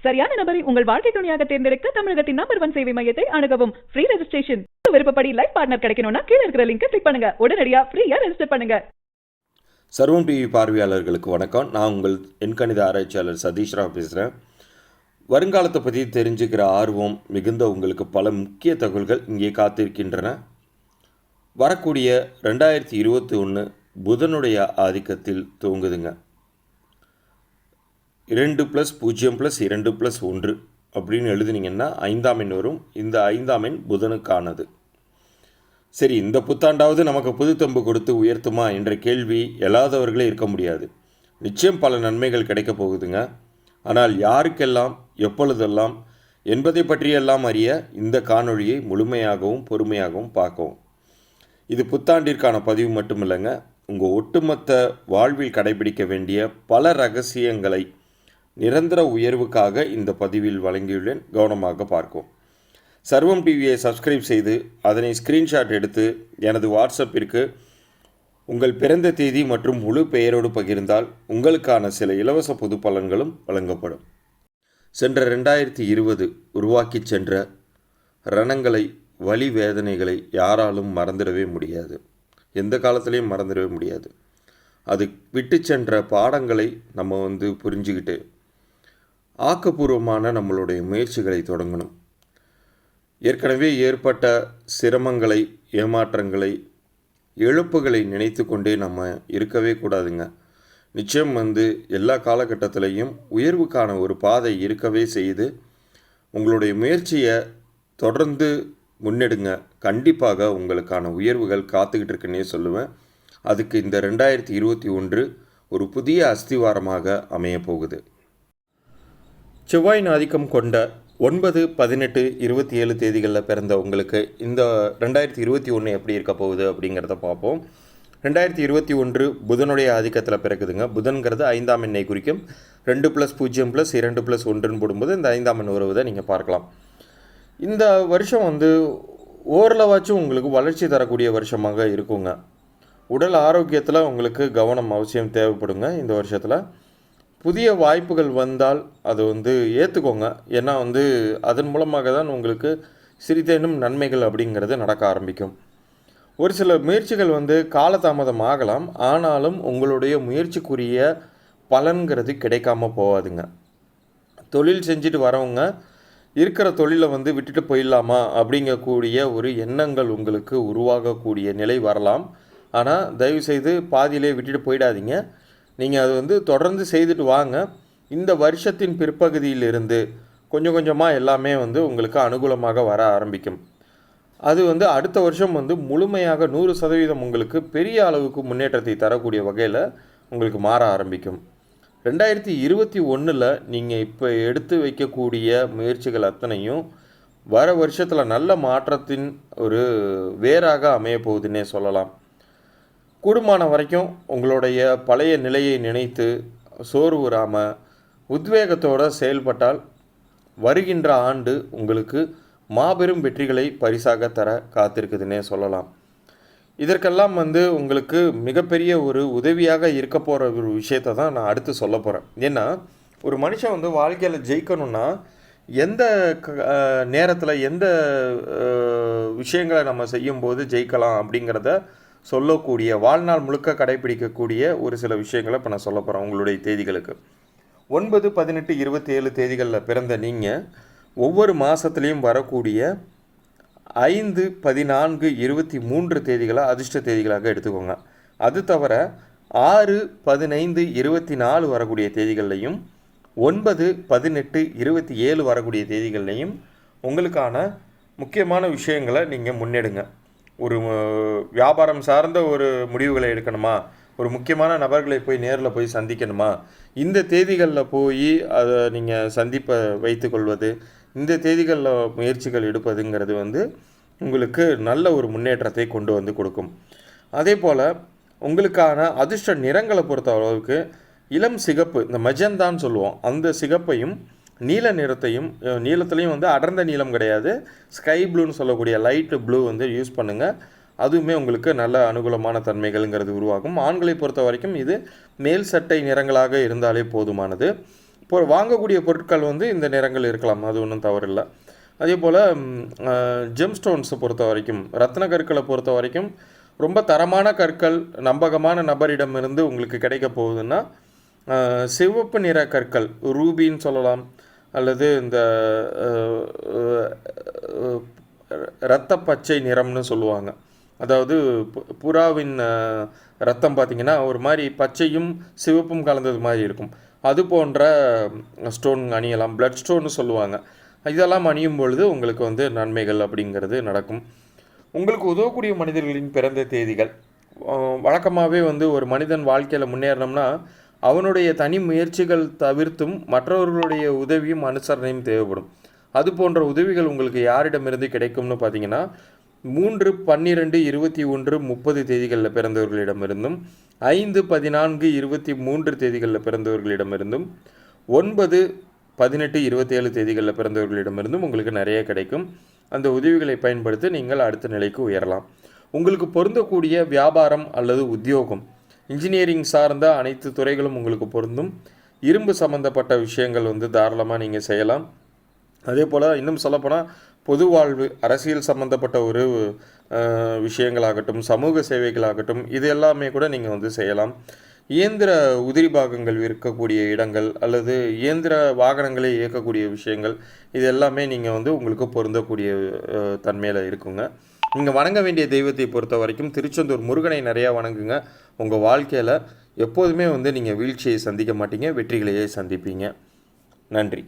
சரியான நபரை உங்கள் வாழ்க்கை துணையாக தேர்ந்தெடுக்க தமிழகத்தின் நம்பர் 1 சேவை மையத்தை அணுகவும். Free registration. விருப்பப்படி லைஃப் பார்ட்னர் கிடைக்கணும்னா கீழ இருக்கிற லிங்கை கிளிக் பண்ணுங்க. உடனடியா ஃப்ரீயா ரெஜிஸ்டர் பண்ணுங்க. சர்வம் டிவி பார்வையாளர்களுக்கு வணக்கம். நான் உங்கள் எண்கணித ஆராய்ச்சியாளர் சதீஷ் ராவ் பேசுகிறேன். வருங்காலத்தை பற்றி தெரிஞ்சுக்கிற ஆர்வம் மிகுந்த உங்களுக்கு பல முக்கிய தகவல்கள் இங்கே காத்திருக்கின்றன. வரக்கூடிய 2021 புதனுடைய ஆதிக்கத்தில் துவங்குதுங்க. 2+0+2+1 அப்படின்னு எழுதுனீங்கன்னா 5ஆம் எண் வரும். இந்த 5ஆம் எண் புதனுக்கானது. சரி, இந்த புத்தாண்டாவது நமக்கு புதுத்தம்பு கொடுத்து உயர்த்துமா என்ற கேள்வி எழாதவர்களே இருக்க முடியாது. நிச்சயம் பல நன்மைகள் கிடைக்கப் போகுதுங்க. ஆனால் யாருக்கெல்லாம் எப்பொழுதெல்லாம் என்பதை பற்றியெல்லாம் அறிய இந்த காணொளியை முழுமையாகவும் பொறுமையாகவும் பார்க்கவும். இது புத்தாண்டிற்கான பதிவு மட்டுமில்லைங்க, உங்கள் ஒட்டுமொத்த வாழ்வில் கடைபிடிக்க வேண்டிய பல ரகசியங்களை நிரந்தர உயர்வுக்காக இந்த பதிவில் வழங்கியுள்ளேன். கவனமாக பார்க்கும். சர்வம் டிவியை சப்ஸ்கிரைப் செய்து அதனை ஸ்க்ரீன்ஷாட் எடுத்து எனது வாட்ஸ்அப்பிற்கு உங்கள் பிறந்த தேதி மற்றும் முழு பெயரோடு பகிர்ந்தால் உங்களுக்கான சில இலவச பொது பலன்களும் வழங்கப்படும். சென்ற 2020 உருவாக்கி சென்ற ரணங்களை, வலி, வேதனைகளை யாராலும் மறந்துடவே முடியாது. எந்த காலத்திலையும் மறந்துடவே முடியாது. அது விட்டு சென்ற பாடங்களை நம்ம புரிஞ்சுக்கிட்டு ஆக்கப்பூர்வமான நம்மளுடைய முயற்சிகளை தொடங்கணும். ஏற்கனவே ஏற்பட்ட சிரமங்களை, ஏமாற்றங்களை, இழப்புகளை நினைத்து கொண்டே நம்ம இருக்கவே கூடாதுங்க. நிச்சயம் எல்லா காலகட்டத்திலையும் உயர்வுக்கான ஒரு பாதை இருக்கவே செய்து உங்களுடைய முயற்சியை தொடர்ந்து முன்னெடுங்க. கண்டிப்பாக உங்களுக்கான உயர்வுகள் காத்துக்கிட்டு இருக்குன்னே சொல்லுவேன். அதுக்கு இந்த 2021 ஒரு புதிய அஸ்திவாரமாக அமைய போகுது. செவ்வாயின் ஆதிக்கம் கொண்ட 9, 18, 27 தேதிகளில் பிறந்த உங்களுக்கு இந்த 2021 எப்படி இருக்க போகுது அப்படிங்கிறத பார்ப்போம். 2021 புதனுடைய ஆதிக்கத்தில் பிறக்குதுங்க. புதன்கிறது 5ஆம் எண்ணை குறிக்கும். 2+0+2+1 போடும்போது இந்த 5ஆம் எண் வருவதை நீங்கள் பார்க்கலாம். இந்த வருஷம் ஓரளவாச்சும் உங்களுக்கு வளர்ச்சி தரக்கூடிய வருஷமாக இருக்குங்க. உடல் ஆரோக்கியத்தில் உங்களுக்கு கவனம் அவசியம் தேவைப்படுங்க. இந்த வருஷத்தில் புதிய வாய்ப்புகள் வந்தால் அது ஏற்றுக்கோங்க. ஏன்னா அதன் மூலமாக தான் உங்களுக்கு சிறிதேனும் நன்மைகள் அப்படிங்கிறது நடக்க ஆரம்பிக்கும். ஒரு சில முயற்சிகள் காலதாமதம் ஆகலாம். ஆனாலும் உங்களுடைய முயற்சிக்குரிய பலன்கிறது கிடைக்காம போகாதுங்க. தொழில் செஞ்சுட்டு வரவங்க இருக்கிற தொழிலை விட்டுட்டு போயிடலாமா அப்படிங்கக்கூடிய ஒரு எண்ணங்கள் உங்களுக்கு உருவாகக்கூடிய நிலை வரலாம். ஆனால் தயவுசெய்து பாதியிலே விட்டுட்டு போயிடாதீங்க. நீங்கள் அது தொடர்ந்து செய்துட்டு வாங்க. இந்த வருஷத்தின் பிற்பகுதியிலிருந்து கொஞ்சம் கொஞ்சமாக எல்லாமே உங்களுக்கு அனுகூலமாக வர ஆரம்பிக்கும். அது அடுத்த வருஷம் முழுமையாக 100% உங்களுக்கு பெரிய அளவுக்கு முன்னேற்றத்தை தரக்கூடிய வகையில் உங்களுக்கு மாற ஆரம்பிக்கும். 2021 நீங்கள் இப்போ எடுத்து வைக்கக்கூடிய முயற்சிகள் அத்தனையும் வர வருஷத்தில் நல்ல மாற்றத்தின் ஒரு வேராக அமைய போகுதுன்னே சொல்லலாம். கூடுமான வரைக்கும் உங்களுடைய பழைய நிலையை நினைத்து சோர்வுறாமல் உத்வேகத்தோடு செயல்பட்டால் வருகின்ற ஆண்டு உங்களுக்கு மாபெரும் வெற்றிகளை பரிசாக தர காத்திருக்குதுன்னே சொல்லலாம். இதற்கெல்லாம் உங்களுக்கு மிகப்பெரிய ஒரு உதவியாக இருக்க போகிற ஒரு விஷயத்தை தான் நான் அடுத்து சொல்ல போகிறேன். ஏன்னா ஒரு மனுஷன் வாழ்க்கையில் ஜெயிக்கணும்னா எந்த நேரத்தில் எந்த விஷயங்களை நம்ம செய்யும்போது ஜெயிக்கலாம் அப்படிங்கிறத சொல்லக்கூடிய, வாழ்நாள் முழுக்க கடைபிடிக்கக்கூடிய ஒரு சில விஷயங்களை இப்போ நான் சொல்ல போகிறேன் உங்களுடைய தேதிகளுக்கு. 9, 18, 27 தேதிகளில் பிறந்த நீங்கள் ஒவ்வொரு மாதத்துலேயும் வரக்கூடிய 5, 14, 23 தேதிகளை அதிர்ஷ்ட தேதிகளாக எடுத்துக்கோங்க. அது தவிர 6, 15, 24 வரக்கூடிய தேதிகள்லையும் 9, 18, 27 வரக்கூடிய தேதிகள்லையும் உங்களுக்கான முக்கியமான விஷயங்களை நீங்கள் முன்னெடுங்க. ஒரு வியாபாரம் சார்ந்த ஒரு முடிவுகளை எடுக்கணுமா, ஒரு முக்கியமான நபர்களை போய் நேரில் போய் சந்திக்கணுமா, இந்த தேதிகளில் போய் அதை நீங்கள் சந்திப்பை வைத்து கொள்வது, இந்த தேதிகளில் முயற்சிகள் எடுப்பதுங்கிறது உங்களுக்கு நல்ல ஒரு முன்னேற்றத்தை கொண்டு கொடுக்கும். அதே போல் உங்களுக்கான அதிர்ஷ்ட நிறங்களை பொறுத்த அளவுக்கு இளம் சிகப்பு, இந்த மஜந்தான்னு சொல்லுவோம், அந்த சிகப்பையும் நீல நிறத்தையும், நீளத்துலேயும் அடர்ந்த நீளம் கிடையாது, ஸ்கை ப்ளூன்னு சொல்லக்கூடிய லைட்டு ப்ளூ யூஸ் பண்ணுங்கள். அதுவுமே உங்களுக்கு நல்ல அனுகூலமான தன்மைகள்ங்கிறது உருவாகும். ஆண்களை பொறுத்த வரைக்கும் இது மேல் சட்டை நிறங்களாக இருந்தாலே போதுமானது. இப்போ வாங்கக்கூடிய பொருட்கள் வந்து இந்த நிறங்கள் இருக்கலாம், அது ஒன்றும் தவறில்லை. அதே போல் ஜெம்ஸ்டோன்ஸை பொறுத்த வரைக்கும், ரத்ன கற்களை பொறுத்த வரைக்கும் ரொம்ப தரமான கற்கள் நம்பகமான நபரிடமிருந்து உங்களுக்கு கிடைக்க போகுதுன்னா சிவப்பு நிற கற்கள், ரூபின்னு சொல்லலாம், அல்லது இந்த இரத்த பச்சை நிறம்னு சொல்லுவாங்க. அதாவது புறாவின் ரத்தம் பார்த்திங்கன்னா ஒரு மாதிரி பச்சையும் சிவப்பும் கலந்தது மாதிரி இருக்கும். அது போன்ற ஸ்டோன் அணியலாம், பிளட் ஸ்டோன்னு சொல்லுவாங்க. இதெல்லாம் அணியும் பொழுது உங்களுக்கு வந்து நன்மைகள் அப்படிங்கிறது நடக்கும். உங்களுக்கு உதவக்கூடிய மனிதர்களின் பிறந்த தேதிகள், வழக்கமாகவே வந்து ஒரு மனிதன் வாழ்க்கையில் முன்னேறணும்னா அவனுடைய தனி முயற்சிகள் தவிர்த்தும் மற்றவர்களுடைய உதவியும் அனுசரணையும் தேவைப்படும். அது போன்ற உதவிகள் உங்களுக்கு யாரிடமிருந்து கிடைக்கும்னு பார்த்தீங்கன்னா 3, 12, 21, 30 தேதிகளில் பிறந்தவர்களிடமிருந்தும், 5, 14, 23 தேதிகளில் பிறந்தவர்களிடமிருந்தும், 9, 18, 27 தேதிகளில் பிறந்தவர்களிடமிருந்தும் உங்களுக்கு நிறைய கிடைக்கும். அந்த உதவிகளை பயன்படுத்தி நீங்கள் அடுத்த நிலைக்கு உயரலாம். உங்களுக்கு பொருந்தக்கூடிய வியாபாரம் அல்லது உத்தியோகம், இன்ஜினியரிங் சார்ந்த அனைத்து துறைகளும் உங்களுக்கு பொருந்தும். இரும்பு சம்மந்தப்பட்ட விஷயங்கள் வந்து தாராளமாக நீங்கள் செய்யலாம். அதே போல் இன்னும் சொல்லப்போனால் பொது வாழ்வு, அரசியல் சம்மந்தப்பட்ட ஒரு விஷயங்களாகட்டும், சமூக சேவைகளாகட்டும், இது எல்லாமே கூட நீங்கள் வந்து செய்யலாம். இயந்திர உதிரி பாகங்கள் விற்கக்கூடிய இடங்கள் அல்லது இயந்திர வாகனங்களை இயக்கக்கூடிய விஷயங்கள், இது எல்லாமே நீங்கள் வந்து உங்களுக்கு பொருந்தக்கூடிய தன்மையில் இருக்குங்க. நீங்கள் வணங்க வேண்டிய தெய்வத்தை பொறுத்த வரைக்கும் திருச்செந்தூர் முருகனை நிறையா வணங்குங்க. உங்கள் வாழ்க்கையில் எப்போதுமே வந்து நீங்கள் வீழ்ச்சியை சந்திக்க மாட்டீங்க, வெற்றிகளையே சந்திப்பீங்க. நன்றி.